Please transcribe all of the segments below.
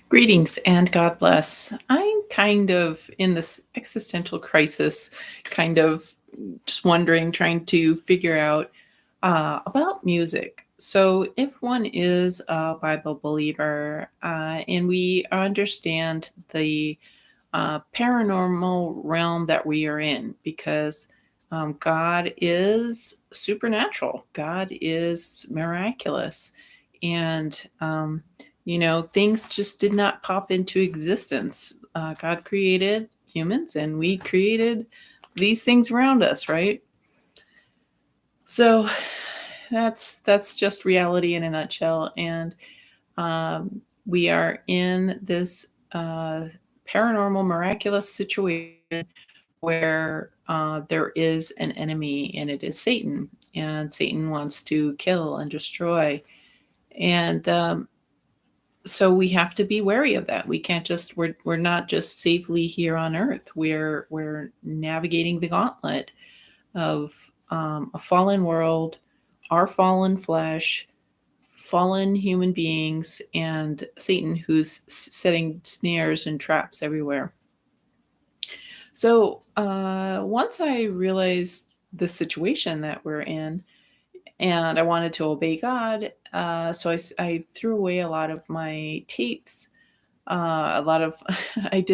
Greetings and God bless. I'm kind of in this existential crisis, kind of just wondering, trying to figure out about music. So, if one is a Bible believer and we understand the paranormal realm that we are in, because God is supernatural, God is miraculous, and things just did not pop into existence. God created humans, and we created these things around us, right? So that's just reality in a nutshell, and we are in this paranormal, miraculous situation where there is an enemy, and it is Satan, and Satan wants to kill and destroy, and so we have to be wary of that. We can't just we're not just safely here on Earth. We're navigating the gauntlet of a fallen world, our fallen flesh, fallen human beings, and Satan, who's setting snares and traps everywhere. So once I realized the situation that we're in, and I wanted to obey God, so I threw away a lot of my tapes. A lot of I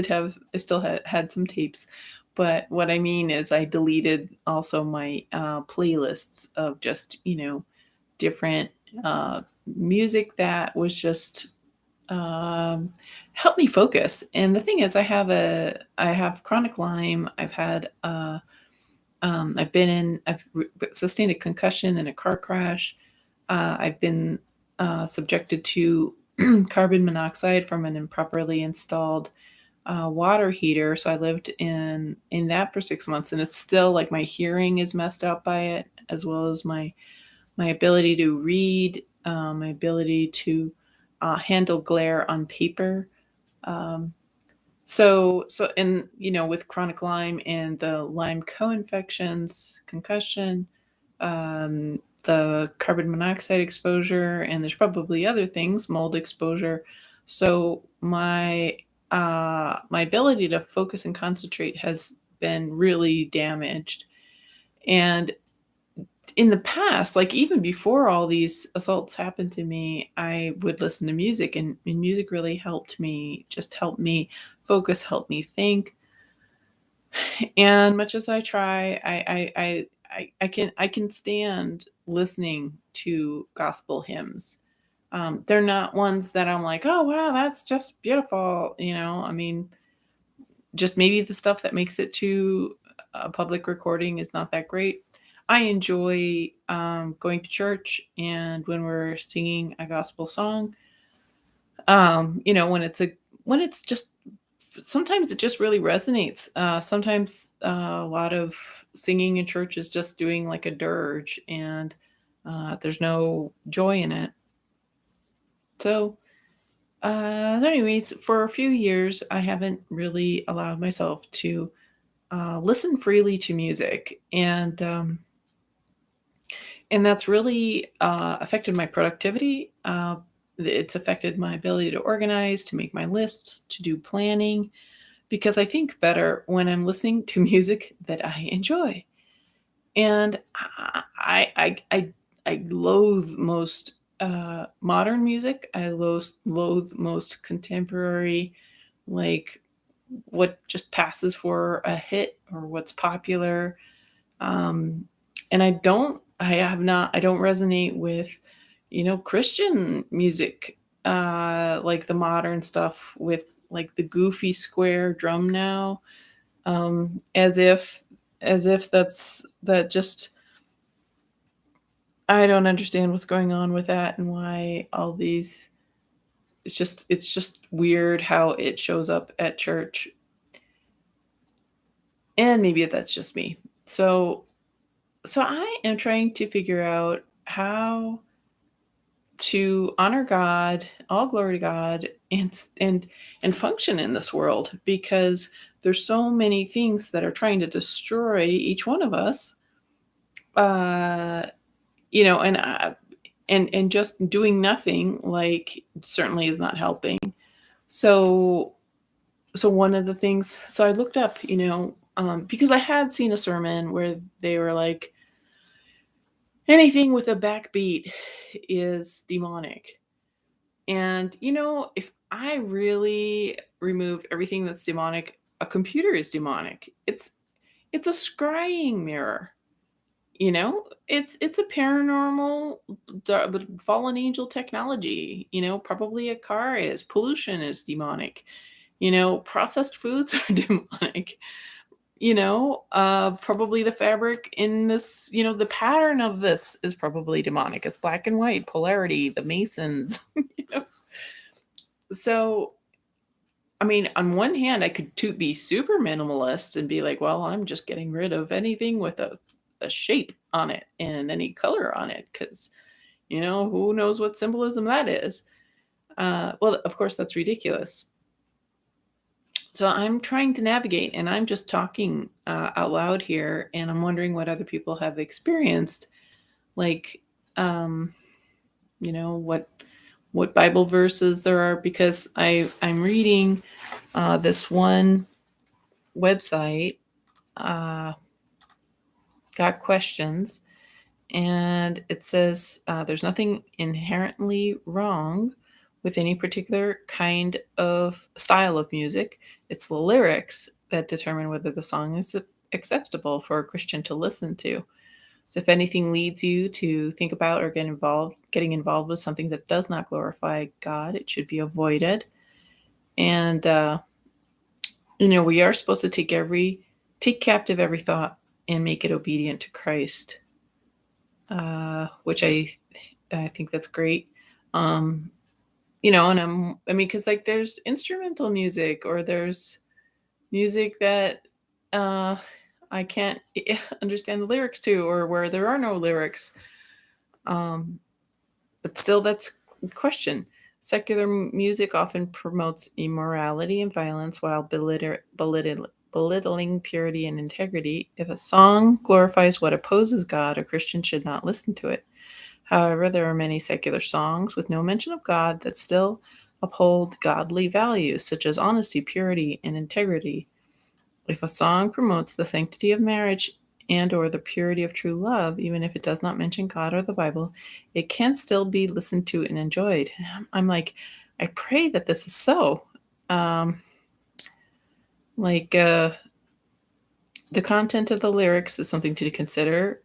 still had some tapes, but what I mean is I deleted also my playlists of just different music that was just um, helped me focus. And the thing is, I have chronic Lyme. I've sustained a concussion in a car crash. I've been subjected to carbon monoxide from an improperly installed water heater. So I lived in that for 6 months, and it's still like my hearing is messed up by it, as well as my ability to read, my ability to handle glare on paper. Um, and with chronic Lyme and the Lyme co-infections, concussion, the carbon monoxide exposure, and there's probably other things, mold exposure. So my ability to focus and concentrate has been really damaged. And in the past, like even before all these assaults happened to me, I would listen to music, and music really helped me, just helped me focus, helped me think. And much as I try, I can stand listening to gospel hymns. They're not ones that I'm like, oh wow, that's just beautiful. I mean, just maybe the stuff that makes it to a public recording is not that great. I enjoy going to church, and when we're singing a gospel song, when it's just sometimes it just really resonates. Sometimes a lot of singing in church is just doing like a dirge, and there's no joy in it. So, anyways, for a few years, I haven't really allowed myself to listen freely to music, and that's really affected my productivity. It's affected my ability to organize, to make my lists, to do planning, because I think better when I'm listening to music that I enjoy. And I loathe most modern music. I loathe most contemporary, like what just passes for a hit or what's popular. Um, and I don't resonate with, Christian music, like the modern stuff with like the goofy square drum now, as if that just I don't understand what's going on with that, and why all these it's just weird how it shows up at church, and maybe that's just me. So I am trying to figure out how to honor God, all glory to God, and function in this world, because there's so many things that are trying to destroy each one of us. Uh, you know, and just doing nothing, like, certainly is not helping. So so one of the things, so I looked up, because I had seen a sermon where they were like, anything with a backbeat is demonic. And if I really remove everything that's demonic, a computer is demonic. It's a scrying mirror. It's a paranormal, fallen angel technology. Probably a car is. Pollution is demonic. Processed foods are demonic. Probably the fabric in this, the pattern of this is probably demonic. It's black and white, polarity, the Masons. you know. So, I mean, on one hand, I could be super minimalist and be like, well, I'm just getting rid of anything with a shape on it and any color on it because, who knows what symbolism that is. Well, of course, that's ridiculous. So I'm trying to navigate, and I'm just talking out loud here, and I'm wondering what other people have experienced. Like, um, what Bible verses there are, because I'm reading this one website, uh, Got Questions, and it says there's nothing inherently wrong with any particular kind of style of music. It's the lyrics that determine whether the song is acceptable for a Christian to listen to. So if anything leads you to think about or getting involved with something that does not glorify God, it should be avoided. And we are supposed to take captive every thought and make it obedient to Christ, which I think that's great. Um, and I mean, because like there's instrumental music, or there's music that uh, I can't understand the lyrics to, or where there are no lyrics. Um, but still, that's a question. Secular music often promotes immorality and violence while belittling purity and integrity. If a song glorifies what opposes God, a Christian should not listen to it. However, there are many secular songs with no mention of God that still uphold godly values such as honesty, purity, and integrity. If a song promotes the sanctity of marriage and or the purity of true love, even if it does not mention God or the Bible, it can still be listened to and enjoyed. I'm like, I pray that this is so. Um, like the content of the lyrics is something to consider.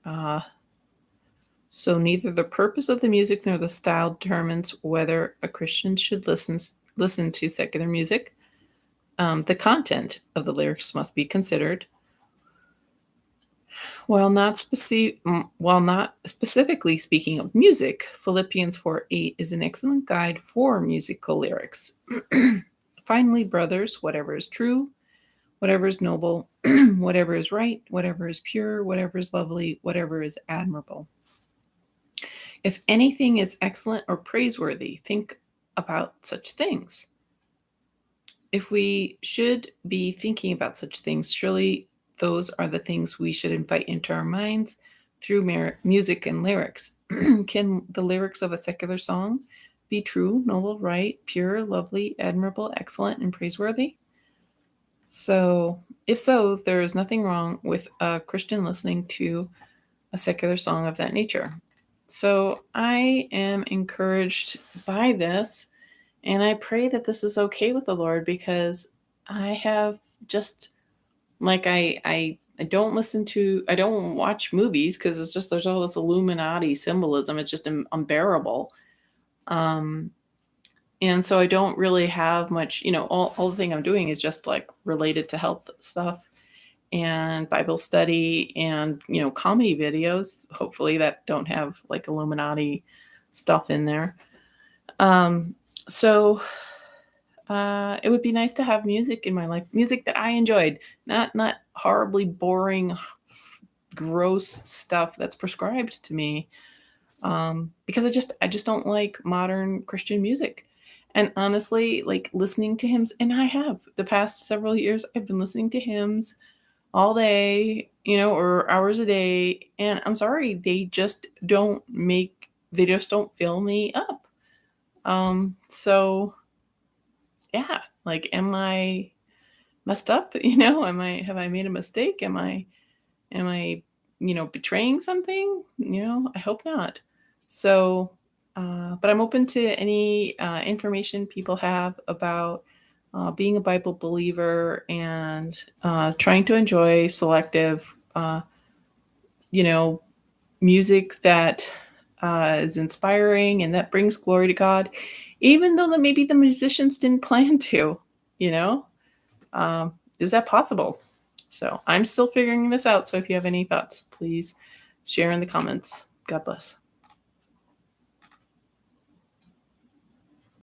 So neither the purpose of the music nor the style determines whether a Christian should listen to secular music. The content of the lyrics must be considered. While not specifically speaking of music, Philippians 4:8 is an excellent guide for musical lyrics. Finally, brothers, whatever is true, whatever is noble, whatever is right, whatever is pure, whatever is lovely, whatever is admirable. If anything is excellent or praiseworthy, think about such things. If we should be thinking about such things, surely those are the things we should invite into our minds through music and lyrics. Can the lyrics of a secular song be true, noble, right, pure, lovely, admirable, excellent, and praiseworthy? So, if so, there is nothing wrong with a Christian listening to a secular song of that nature. So, I am encouraged by this, and I pray that this is okay with the Lord, because I have just like I don't watch movies because it's just there's all this Illuminati symbolism. It's just unbearable. Um, and so I don't really have much, all the thing I'm doing is just like related to health stuff and Bible study and, comedy videos, hopefully that don't have like Illuminati stuff in there. Um, so it would be nice to have music in my life, music that I enjoyed, not horribly boring, gross stuff that's prescribed to me. Because I just don't like modern Christian music. And honestly, like listening to hymns, and I have the past several years, I've been listening to hymns all day, or hours a day, and I'm sorry, they just don't fill me up. So yeah, like, am I messed up? Have I made a mistake? Am I, betraying something? I hope not. So, but I'm open to any information people have about being a Bible believer and trying to enjoy selective, you know, music that is inspiring and that brings glory to God, even though that maybe the musicians didn't plan to, you know? Is that possible? So I'm still figuring this out. So if you have any thoughts, please share in the comments. God bless.